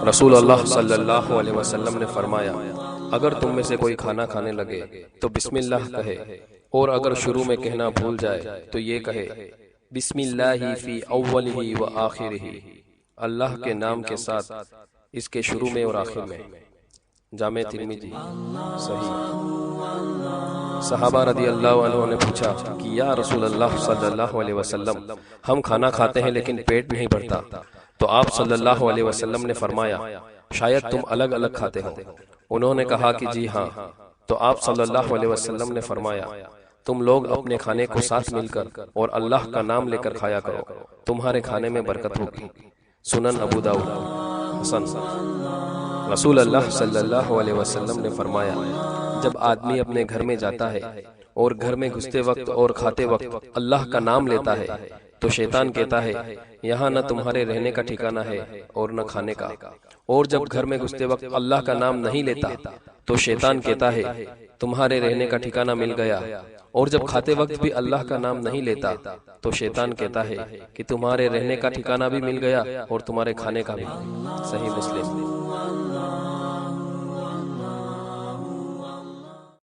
رسول اللہ صلی اللہ علیہ وسلم نے فرمایا اگر تم میں سے کوئی کھانا کھانے لگے تو بسم اللہ کہے، اور اگر شروع میں کہنا بھول جائے تو یہ کہے بسم اللہ فی اولہ و آخرہ، اللہ کے نام کے ساتھ اس کے شروع میں اور آخر میں۔ جامع ترمذی صحیح۔ صحابہ رضی اللہ عنہ نے پوچھا کہ یا رسول اللہ صلی اللہ علیہ وسلم، ہم کھانا کھاتے ہیں لیکن پیٹ نہیں بھرتا، تو آپ صلی اللہ علیہ وسلم نے فرمایا شاید تم الگ الگ کھاتے ہو۔ انہوں نے کہا کہ جی ہاں، تو آپ صلی اللہ علیہ وسلم نے فرمایا تم لوگ اپنے کھانے کو ساتھ مل کر اور اللہ کا نام لے کر کھایا کرو، تمہارے کھانے میں برکت ہوگی۔ سنن ابو داؤد حسن۔ رسول اللہ صلی اللہ علیہ وسلم نے فرمایا جب آدمی اپنے گھر میں جاتا ہے اور گھر میں گھستے وقت اور کھاتے وقت اللہ کا نام لیتا ہے تو شیطان کہتا ہے یہاں نہ تمہارے رہنے کا ٹھکانہ ہے اور نہ کھانے کا، اور جب گھر میں گھستے وقت اللہ کا نام نہیں لیتا تو شیطان کہتا ہے تمہارے رہنے کا ٹھکانہ مل گیا، اور جب کھاتے وقت بھی اللہ کا نام نہیں لیتا تو شیطان کہتا ہے کہ تمہارے رہنے کا ٹھکانہ بھی مل گیا اور تمہارے کھانے کا بھی۔ صحیح مسلم۔